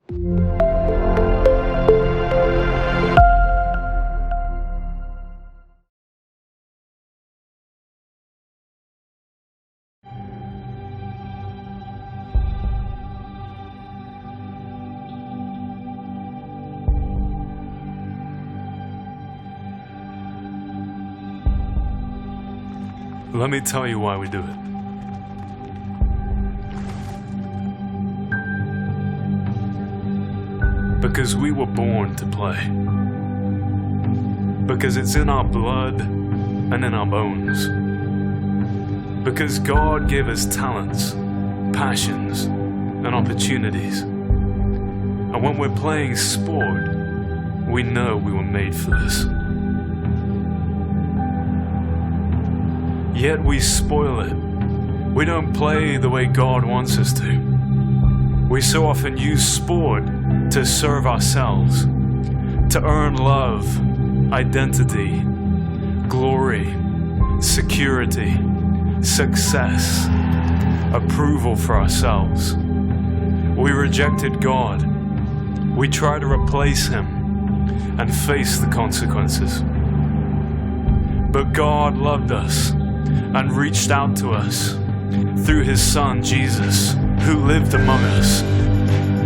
Let me tell you why we do it. Because we were born to play. Because it's in our blood and in our bones. Because God gave us talents, passions, and opportunities. And when we're playing sport, we know we were made for this. Yet we spoil it. We don't play the way God wants us to. We so often use sport to serve ourselves, to earn love, identity, glory, security, success, approval for ourselves. We rejected God. We try to replace Him and face the consequences. But God loved us and reached out to us through His Son, Jesus, who lived among us,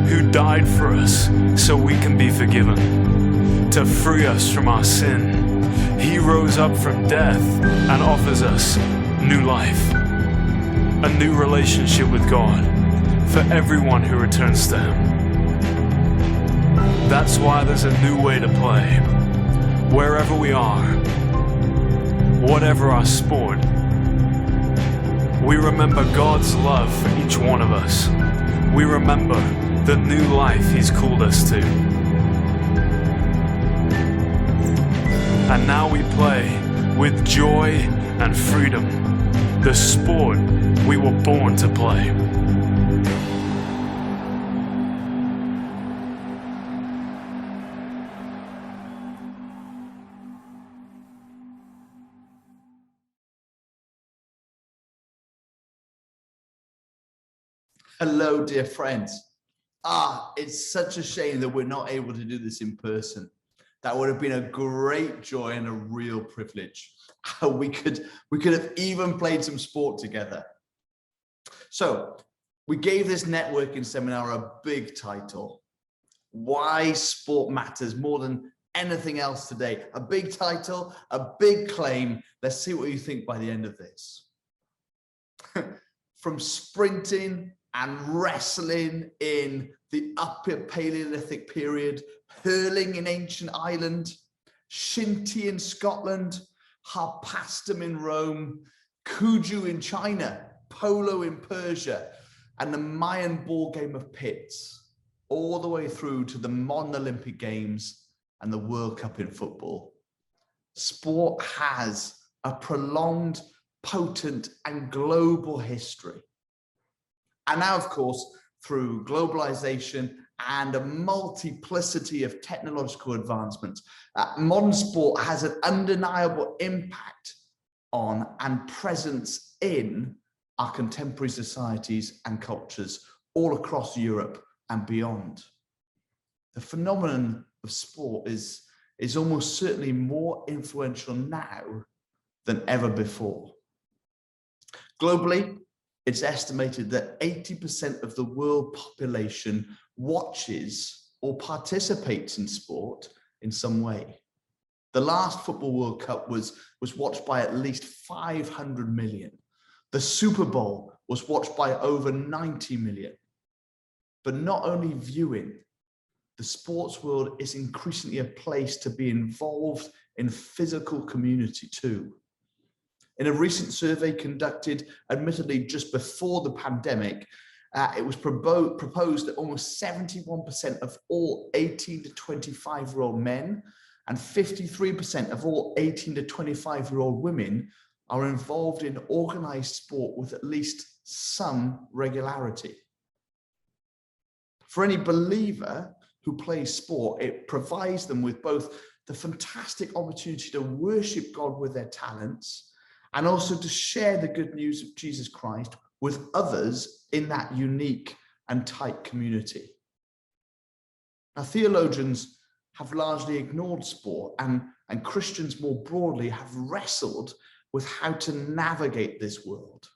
who died for us so we can be forgiven, to free us from our sin. He rose up from death and offers us new life, a new relationship with God for everyone who returns to Him. That's why there's a new way to play. Wherever we are, whatever our sport, we remember God's love for each one of us. We remember the new life He's called us to. And now we play with joy and freedom, the sport we were born to play. Hello, dear friends. It's such a shame that we're not able to do this in person. That would have been a great joy and a real privilege. We could have even played some sport together. So we gave this networking seminar a big title: Why Sport Matters More Than Anything Else Today. A big title, a big claim. Let's see what you think by the end of this. From sprinting and wrestling in the Upper Paleolithic period, hurling in ancient Ireland, shinty in Scotland, harpastum in Rome, kuju in China, polo in Persia, and the Mayan ball game of pits, all the way through to the modern Olympic Games and the World Cup in football. Sport has a prolonged, potent, and global history. And now, of course, through globalization and a multiplicity of technological advancements, modern sport has an undeniable impact on and presence in our contemporary societies and cultures all across Europe and beyond. The phenomenon of sport is almost certainly more influential now than ever before. Globally, it's estimated that 80% of the world population watches or participates in sport in some way. The last Football World Cup was watched by at least 500 million. The Super Bowl was watched by over 90 million. But not only viewing, the sports world is increasingly a place to be involved in physical community too. In a recent survey conducted, admittedly, just before the pandemic, it was proposed that almost 71% of all 18 to 25-year-old men and 53% of all 18 to 25-year-old women are involved in organized sport with at least some regularity. For any believer who plays sport, it provides them with both the fantastic opportunity to worship God with their talents and also to share the good news of Jesus Christ with others in that unique and tight community. Now, theologians have largely ignored sport, and Christians more broadly have wrestled with how to navigate this world.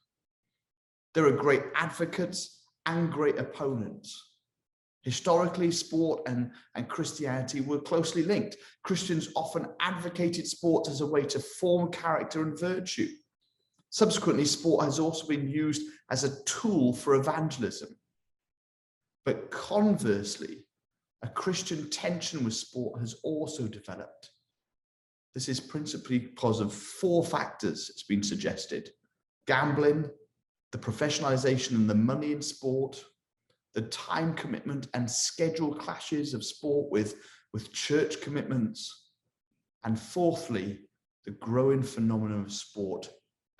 There are great advocates and great opponents. Historically, sport and Christianity were closely linked. Christians often advocated sport as a way to form character and virtue. Subsequently, sport has also been used as a tool for evangelism. But conversely, a Christian tension with sport has also developed. This is principally because of 4 factors, it's been suggested: gambling, the professionalization and the money in sport, the time commitment and schedule clashes of sport with church commitments, and fourthly, the growing phenomenon of sport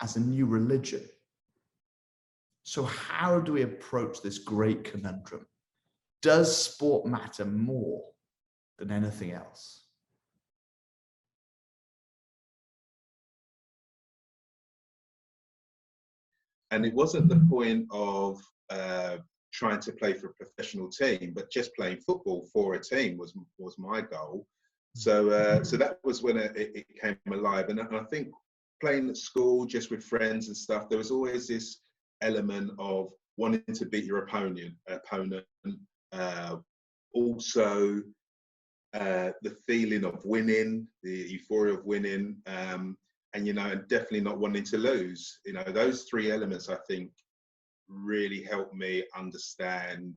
as a new religion. So how do we approach this great conundrum? Does sport matter more than anything else? And it wasn't the point of trying to play for a professional team, but just playing football for a team was my goal. So so that was when it came alive. And I think playing at school just with friends and stuff, there was always this element of wanting to beat your opponent. Also the feeling of winning, the euphoria of winning, and, you know, and definitely not wanting to lose. You know, those 3 elements, I think, really helped me understand,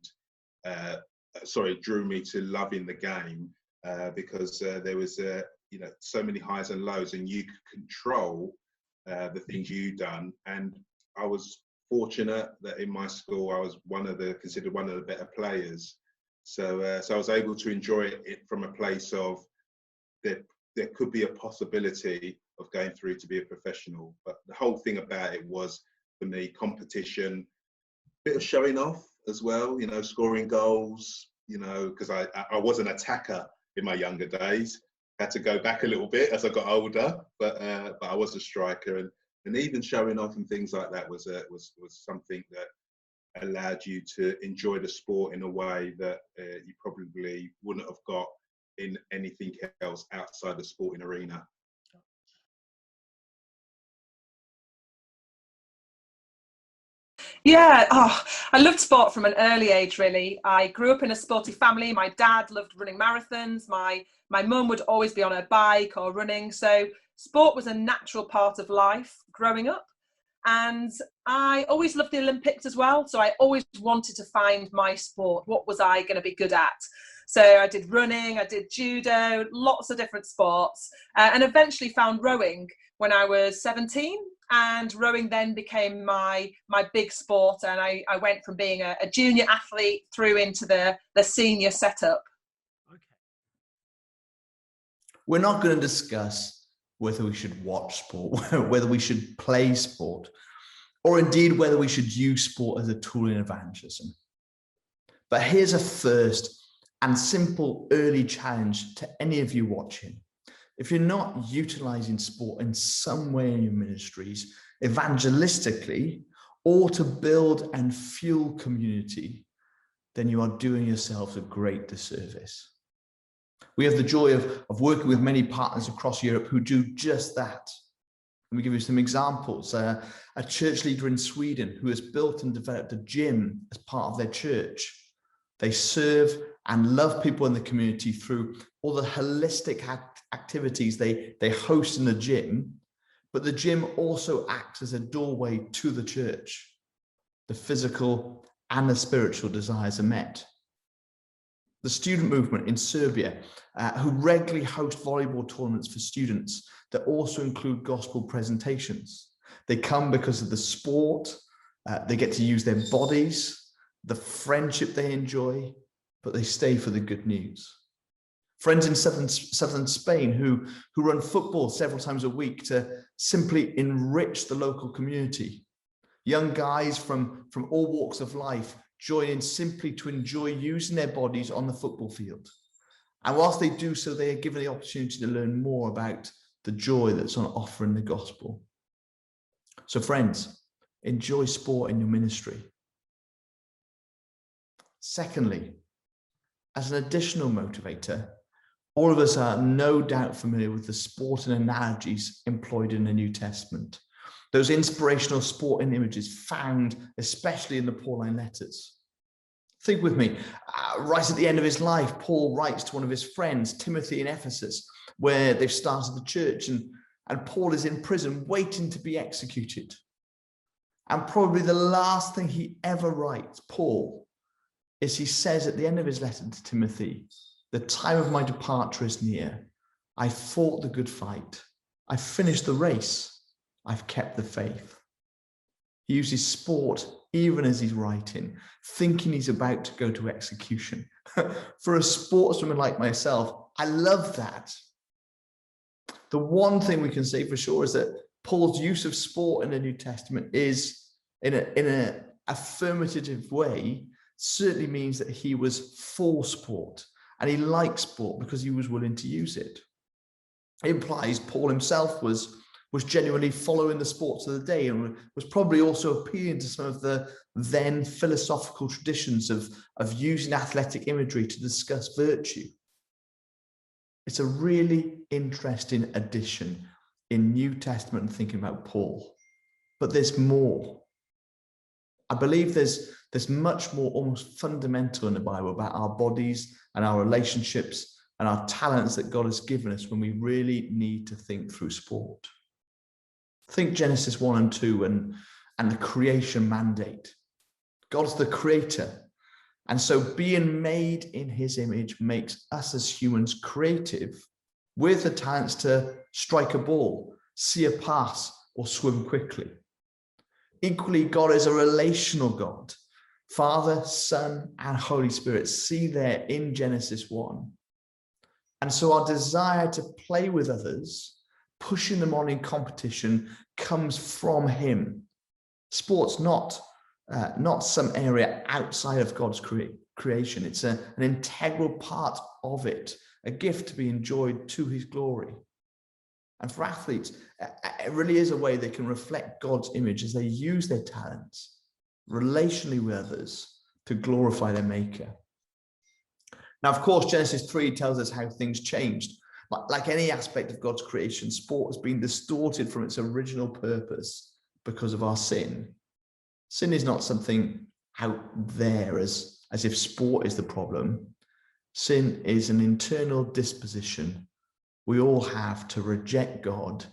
drew me to loving the game, because there was, you know, so many highs and lows, and you could control the things you done. And I was fortunate that in my school, I was considered one of the better players. So I was able to enjoy it from a place of there could be a possibility of going through to be a professional. But the whole thing about it was, for me, competition, bit of showing off as well, you know, scoring goals, you know, because I was an attacker in my younger days. Had to go back a little bit as I got older, but I was a striker, and even showing off and things like that was something that allowed you to enjoy the sport in a way that you probably wouldn't have got in anything else outside the sporting arena. Yeah, I loved sport from an early age, really. I grew up in a sporty family. My dad loved running marathons. My mum would always be on her bike or running. So sport was a natural part of life growing up. And I always loved the Olympics as well. So I always wanted to find my sport. What was I going to be good at? So I did running, I did judo, lots of different sports, and eventually found rowing when I was 17. And rowing then became my big sport. And I went from being a junior athlete through into the senior setup. Okay. We're not going to discuss whether we should watch sport, whether we should play sport, or indeed whether we should use sport as a tool in evangelism. But here's a first and simple early challenge to any of you watching. If you're not utilizing sport in some way in your ministries, evangelistically, or to build and fuel community, then you are doing yourselves a great disservice. We have the joy of working with many partners across Europe who do just that. Let me give you some examples. A church leader in Sweden who has built and developed a gym as part of their church. They serve and love people in the community through all the holistic activities they host in the gym, but the gym also acts as a doorway to the church. The physical and the spiritual desires are met. The student movement in Serbia, who regularly host volleyball tournaments for students that also include gospel presentations. They come because of the sport, they get to use their bodies, the friendship they enjoy, but they stay for the good news. Friends in southern Spain who run football several times a week to simply enrich the local community. Young guys from all walks of life join in simply to enjoy using their bodies on the football field. And whilst they do so, they are given the opportunity to learn more about the joy that's on offer in the gospel. So friends, enjoy sport in your ministry. Secondly, as an additional motivator, all of us are no doubt familiar with the sport and analogies employed in the New Testament. Those inspirational sporting images found especially in the Pauline letters. Think with me, right at the end of his life, Paul writes to one of his friends, Timothy, in Ephesus, where they've started the church, and Paul is in prison waiting to be executed. And probably the last thing he ever writes, Paul, is he says at the end of his letter to Timothy, the time of my departure is near. I fought the good fight. I finished the race. I've kept the faith. He uses sport even as he's writing, thinking he's about to go to execution. For a sportswoman like myself, I love that. The one thing we can say for sure is that Paul's use of sport in the New Testament is, in an affirmative way, certainly means that he was for sport and he liked sport because he was willing to use it. It implies Paul himself was genuinely following the sports of the day and was probably also appealing to some of the then philosophical traditions of using athletic imagery to discuss virtue. It's a really interesting addition in New Testament thinking about Paul, but there's more. I believe there's much more almost fundamental in the Bible about our bodies and our relationships and our talents that God has given us when we really need to think through sport. Think Genesis 1 and 2 and the creation mandate. God's the creator. And so being made in his image makes us as humans creative with the talents to strike a ball, see a pass, or swim quickly. Equally, God is a relational God. Father, Son, and Holy Spirit, see there in Genesis 1. And so our desire to play with others, pushing them on in competition, comes from him. Sport's not some area outside of God's creation. It's an integral part of it, a gift to be enjoyed to his glory. And for athletes, it really is a way they can reflect God's image as they use their talents relationally with others to glorify their maker. Now, of course, Genesis 3 tells us how things changed. Like any aspect of God's creation, sport has been distorted from its original purpose because of our sin. Sin is not something out there as if sport is the problem. Sin is an internal disposition we all have to reject God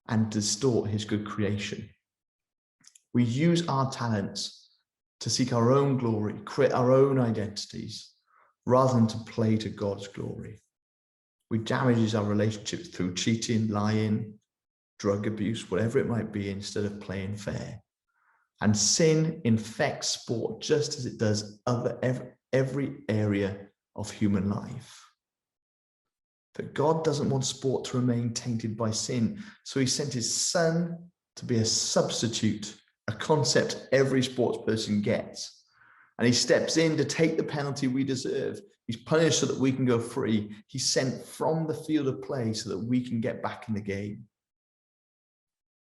and distort his good creation. We use our talents to seek our own glory, create our own identities, rather than to play to God's glory. We damage our relationships through cheating, lying, drug abuse, whatever it might be, instead of playing fair. And sin infects sport just as it does every area of human life. But God doesn't want sport to remain tainted by sin, so he sent his Son to be a substitute, a concept every sports person gets. And he steps in to take the penalty we deserve. He's punished so that we can go free. He's sent from the field of play so that we can get back in the game.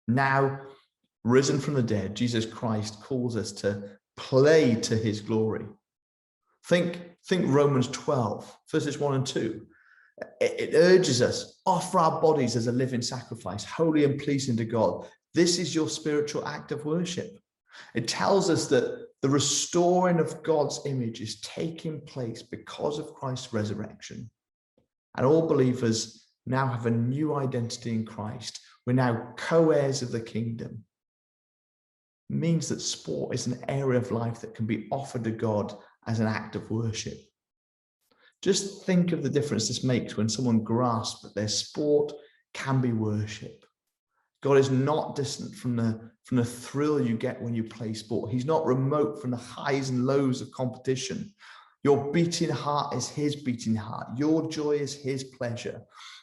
Now, risen from the dead, Jesus Christ calls us to play to his glory. Think Romans 12, verses 1 and 2. It urges us, offer our bodies as a living sacrifice, holy and pleasing to God. This is your spiritual act of worship. It tells us that the restoring of God's image is taking place because of Christ's resurrection. And all believers now have a new identity in Christ. We're now co-heirs of the kingdom. It means that sport is an area of life that can be offered to God as an act of worship. Just think of the difference this makes when someone grasps that their sport can be worship. God is not distant from the thrill you get when you play sport. He's not remote from the highs and lows of competition. Your beating heart is his beating heart. Your joy is his pleasure.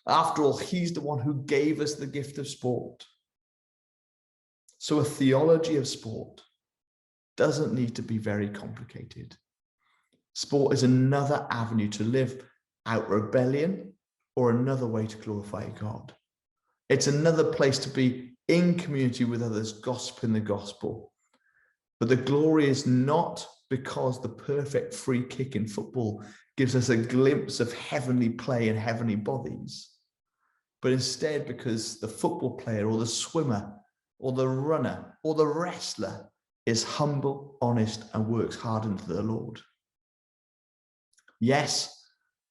After all, he's the one who gave us the gift of sport. So a theology of sport doesn't need to be very complicated. Sport is another avenue to live out rebellion or another way to glorify God. It's another place to be in community with others, gossiping the gospel. But the glory is not because the perfect free kick in football gives us a glimpse of heavenly play and heavenly bodies, but instead because the football player or the swimmer or the runner or the wrestler is humble, honest, and works hard unto the Lord. Yes,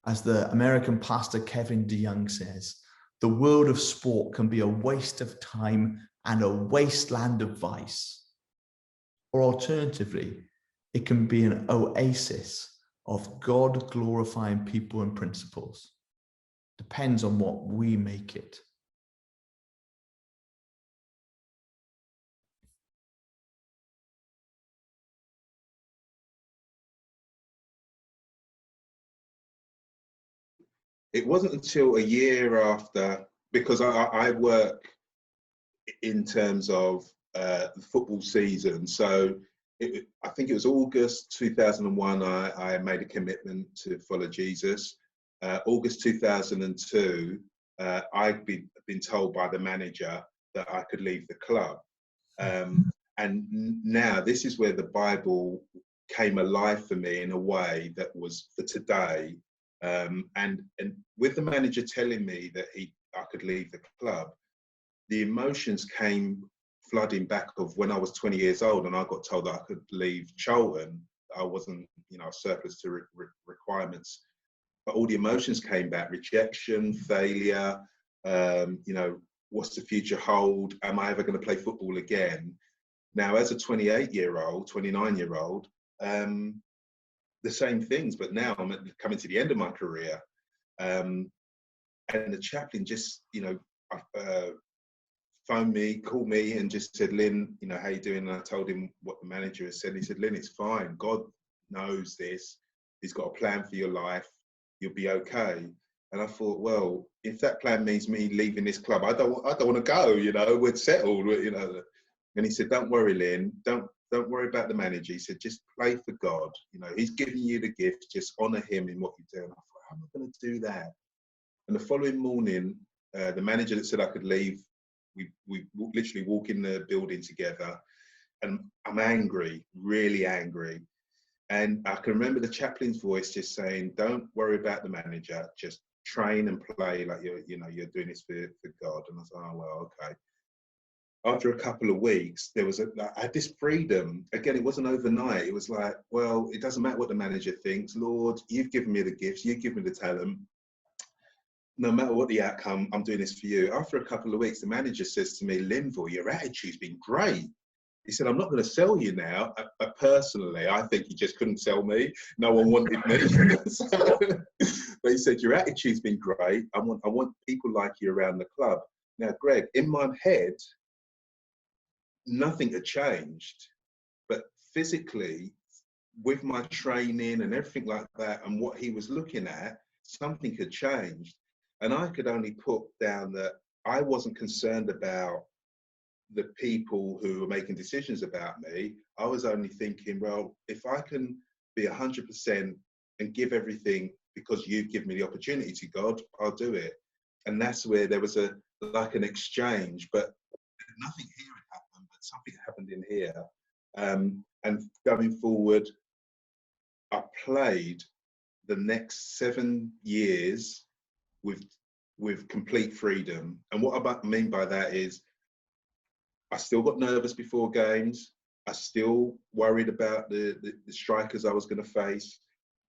as the American pastor Kevin DeYoung says, the world of sport can be a waste of time and a wasteland of vice. Or alternatively, it can be an oasis of God-glorifying people and principles. Depends on what we make it. It wasn't until a year after, because I work in terms of the football season. So I think it was August 2001, I made a commitment to follow Jesus. August 2002, I'd been told by the manager that I could leave the club. And now this is where the Bible came alive for me in a way that was for today. And with the manager telling me that I could leave the club, the emotions came flooding back of when I was 20 years old and I got told that I could leave Charlton. I wasn't, surplus to requirements. But all the emotions came back: rejection, failure, what's the future hold? Am I ever going to play football again? Now, as a 28-year-old, 29-year-old, the same things, but now I'm coming to the end of my career. And the chaplain just, phoned me, called me and just said, Lynn, how you doing? And I told him what the manager has said. He said, Lynn, it's fine. God knows this. He's got a plan for your life. You'll be okay. And I thought, well, if that plan means me leaving this club, I don't want to go, we're settled, And he said, don't worry, Lynn, don't worry about the manager. He said, just play for God. He's giving you the gift, just honour him in what you do. And I thought, how am I going to do that? And the following morning, the manager that said I could leave, we literally walk in the building together, and I'm angry, really angry. And I can remember the chaplain's voice just saying, don't worry about the manager, just train and play like you're doing this for God. And I was like, oh, well, okay. After a couple of weeks, I had this freedom. Again, it wasn't overnight. It was like, well, it doesn't matter what the manager thinks. Lord, you've given me the gifts. You've given me the talent. No matter what the outcome, I'm doing this for you. After a couple of weeks, the manager says to me, Linville, your attitude's been great. He said, I'm not going to sell you now. Personally, I think he just couldn't sell me. No one wanted me. But he said, your attitude's been great. I want people like you around the club. Now, Greg, in my head, nothing had changed. But physically, with my training and everything like that, and what he was looking at, something had changed. And I could only put down that I wasn't concerned about the people who were making decisions about me. I was only thinking, well, if I can be 100% and give everything because you've given me the opportunity to, God, I'll do it. And that's where there was an exchange, but nothing here had happened, but something happened in here. And going forward, I played the next 7 years with complete freedom. And what I mean by that is, I still got nervous before games. I still worried about the strikers I was going to face.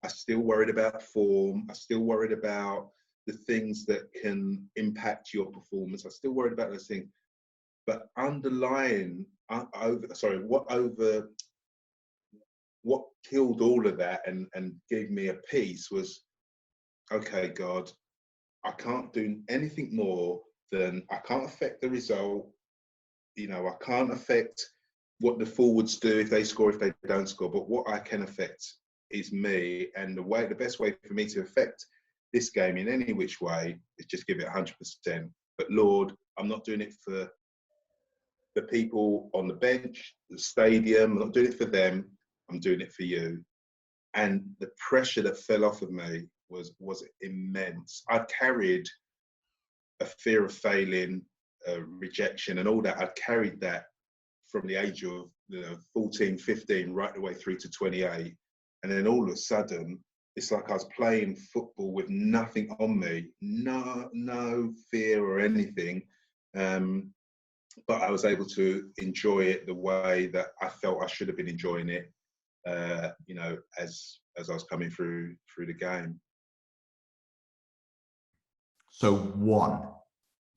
I still worried about form. I still worried about the things that can impact your performance. I still worried about those things. But underlying, what killed all of that and gave me a peace was, okay, God, I can't do anything more than, I can't affect the result. I can't affect what the forwards do, if they score, if they don't score, but what I can affect is me. And the best way for me to affect this game in any which way is just give it 100%. But Lord, I'm not doing it for the people on the bench, the stadium. I'm not doing it for them. I'm doing it for you. And the pressure that fell off of me was immense. I carried a fear of failing, rejection and all that. I'd carried that from the age of 14, 15, right the way through to 28. And then all of a sudden, it's like I was playing football with nothing on me, no fear or anything. But I was able to enjoy it the way that I felt I should have been enjoying it, as I was coming through the game. So 1,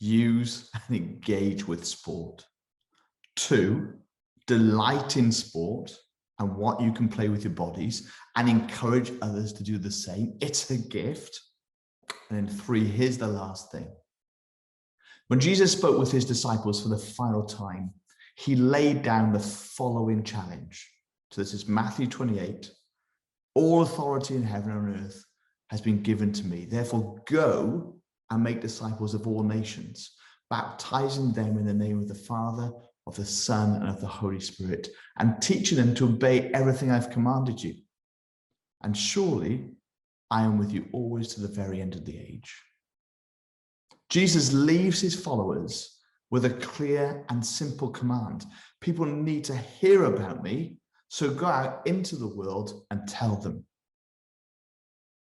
use and engage with sport. 2, delight in sport and what you can play with your bodies and encourage others to do the same. It's a gift. And then 3, here's the last thing. When Jesus spoke with his disciples for the final time, he laid down the following challenge. So this is Matthew 28. All authority in heaven and on earth has been given to me. Therefore, go and make disciples of all nations, baptizing them in the name of the Father, of the Son, and of the Holy Spirit, and teaching them to obey everything I've commanded you. And surely I am with you always to the very end of the age. Jesus leaves his followers with a clear and simple command. People need to hear about me, so go out into the world and tell them.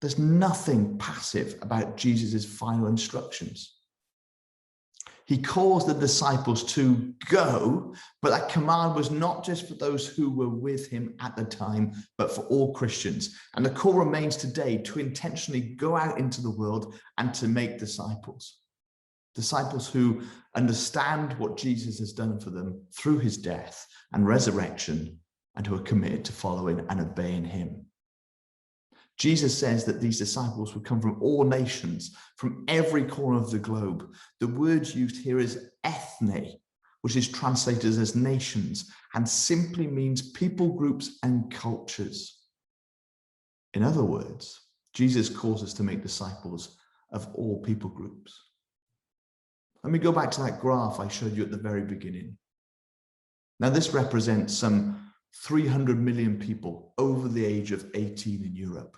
There's nothing passive about Jesus' final instructions. He calls the disciples to go, but that command was not just for those who were with him at the time, but for all Christians. And the call remains today to intentionally go out into the world and to make disciples. Disciples who understand what Jesus has done for them through his death and resurrection, and who are committed to following and obeying him. Jesus says that these disciples would come from all nations, from every corner of the globe. The word used here is ethne, which is translated as nations, and simply means people groups and cultures. In other words, Jesus calls us to make disciples of all people groups. Let me go back to that graph I showed you at the very beginning. Now, this represents some 300 million people over the age of 18 in Europe.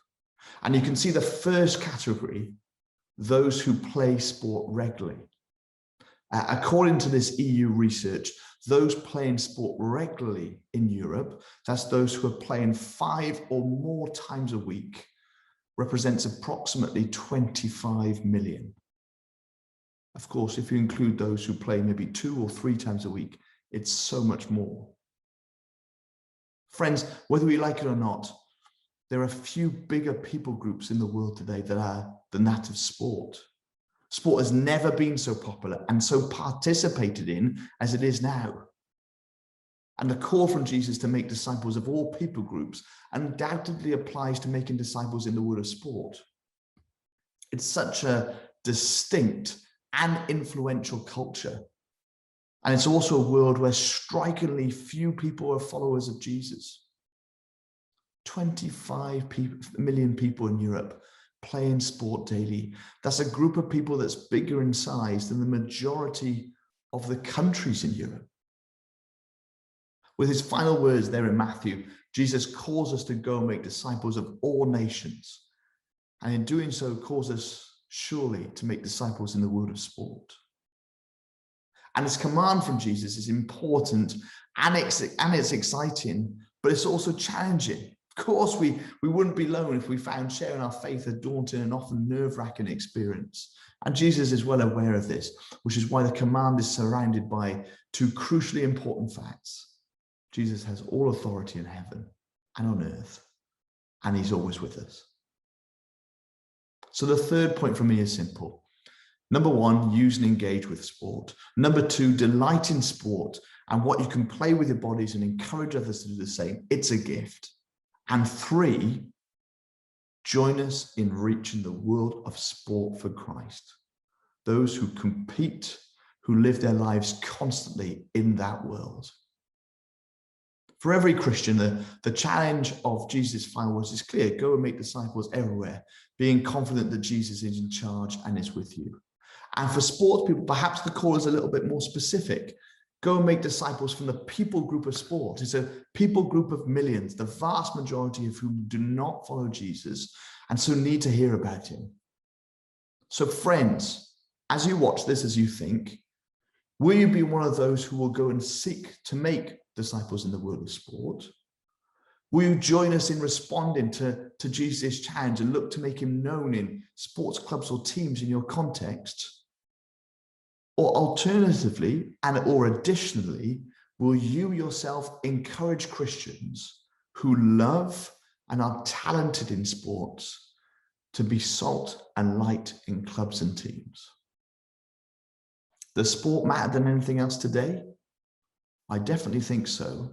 And you can see the first category, those who play sport regularly. According to this EU research, those playing sport regularly in Europe, that's those who are playing 5 or more times a week, represents approximately 25 million. Of course, if you include those who play maybe 2 or 3 times a week, it's so much more. Friends, whether we like it or not, there are few bigger people groups in the world today than that of sport. Sport has never been so popular and so participated in as it is now. And the call from Jesus to make disciples of all people groups undoubtedly applies to making disciples in the world of sport. It's such a distinct and influential culture. And it's also a world where strikingly few people are followers of Jesus. 25 million people in Europe playing sport daily. That's a group of people that's bigger in size than the majority of the countries in Europe. With his final words there in Matthew, Jesus calls us to go and make disciples of all nations. And in doing so, calls us surely to make disciples in the world of sport. And this command from Jesus is important and it's exciting, but it's also challenging. Of course, we wouldn't be alone if we found sharing our faith a daunting and often nerve-wracking experience. And Jesus is well aware of this, which is why the command is surrounded by 2 crucially important facts. Jesus has all authority in heaven and on earth, and he's always with us. So the third point for me is simple. Number 1, use and engage with sport. Number 2, delight in sport and what you can play with your bodies and encourage others to do the same. It's a gift. And 3, join us in reaching the world of sport for Christ. Those who compete, who live their lives constantly in that world. For every Christian, the challenge of Jesus' final words is clear. Go and make disciples everywhere, being confident that Jesus is in charge and is with you. And for sports people, perhaps the call is a little bit more specific. Go and make disciples from the people group of sport. It's a people group of millions, the vast majority of whom do not follow Jesus and so need to hear about him. So friends, as you watch this, as you think, will you be one of those who will go and seek to make disciples in the world of sport? Will you join us in responding to Jesus' challenge and look to make him known in sports clubs or teams in your context? Or alternatively, or additionally, will you yourself encourage Christians who love and are talented in sports to be salt and light in clubs and teams? Does sport matter than anything else today? I definitely think so.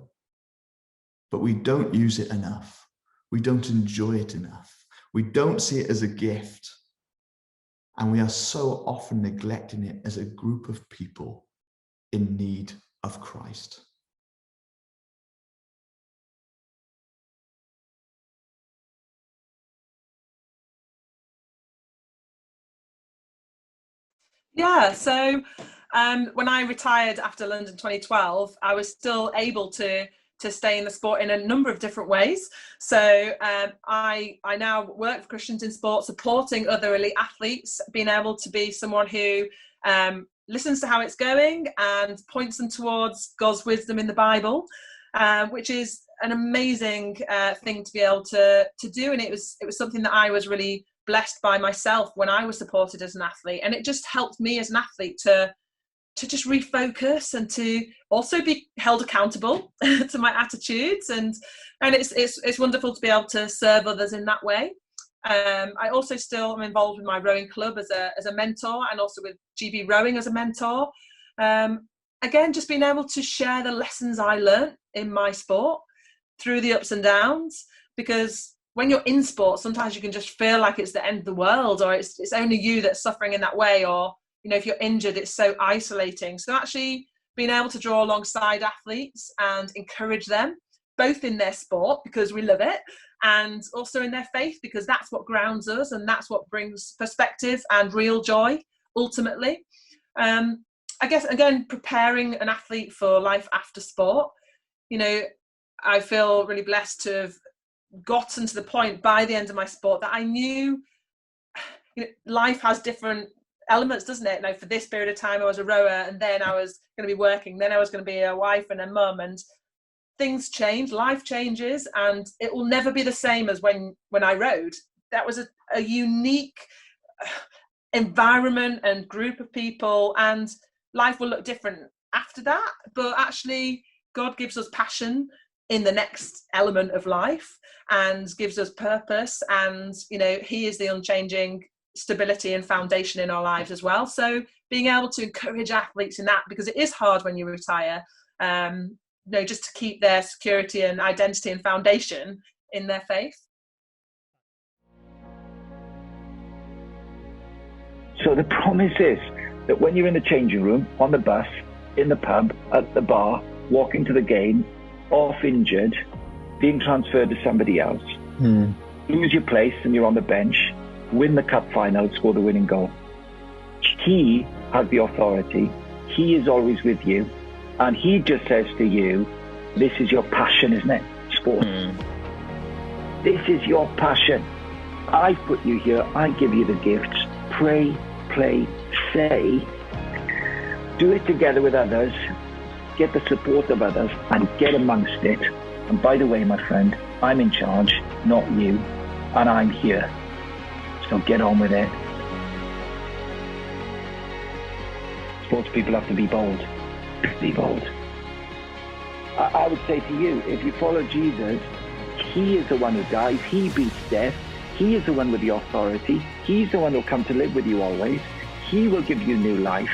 But we don't use it enough. We don't enjoy it enough. We don't see it as a gift. And we are so often neglecting it as a group of people in need of Christ. Yeah, so when I retired after London 2012, I was still able to stay in the sport in a number of different ways. So I now work for Christians in Sport, supporting other elite athletes, being able to be someone who listens to how it's going and points them towards God's wisdom in the Bible, which is an amazing thing to be able to do. And it was something that I was really blessed by myself when I was supported as an athlete, and it just helped me as an athlete to just refocus and to also be held accountable to my attitudes, and it's wonderful to be able to serve others in that way. I also still am involved with my rowing club as a mentor, and also with GB Rowing as a mentor. Again, just being able to share the lessons I learned in my sport through the ups and downs, because when you're in sport, sometimes you can just feel like it's the end of the world, or it's only you that's suffering in that way, or if you're injured, it's so isolating. So actually being able to draw alongside athletes and encourage them, both in their sport because we love it, and also in their faith because that's what grounds us and that's what brings perspective and real joy ultimately. I guess, again, preparing an athlete for life after sport, I feel really blessed to have gotten to the point by the end of my sport that I knew life has different elements, doesn't it? Now, for this period of time, I was a rower, and then I was going to be working, then I was going to be a wife and a mum, and things change, life changes, and it will never be the same as when I rowed. That was a unique environment and group of people, and life will look different after that. But actually, God gives us passion in the next element of life and gives us purpose, and he is the unchanging stability and foundation in our lives as well. So being able to encourage athletes in that, because it is hard when you retire, just to keep their security and identity and foundation in their faith. So the promise is that when you're in the changing room, on the bus, in the pub, at the bar, walking to the game, off injured, being transferred to somebody else, lose your place and you're on the bench, win the cup final, score the winning goal. He has the authority. He is always with you. And he just says to you, this is your passion, isn't it? Sport. This is your passion. I put you here. I give you the gifts. Pray, play, say. Do it together with others. Get the support of others and get amongst it. And by the way, my friend, I'm in charge, not you. And I'm here. So get on with it. Sports people have to be bold. Be bold. I would say to you, if you follow Jesus, he is the one who dies. He beats death. He is the one with the authority. He's the one who will come to live with you always. He will give you new life.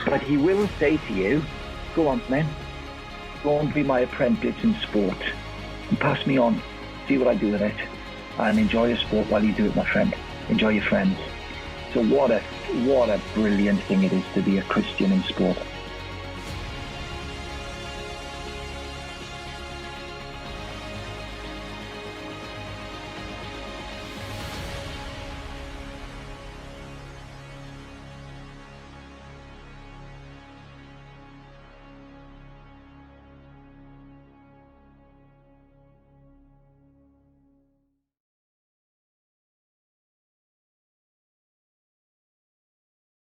But he will say to you, go on, man. Go and be my apprentice in sport. And pass me on. See what I do with it. And enjoy your sport while you do it, my friend. Enjoy your friends. So what a brilliant thing it is to be a Christian in sport.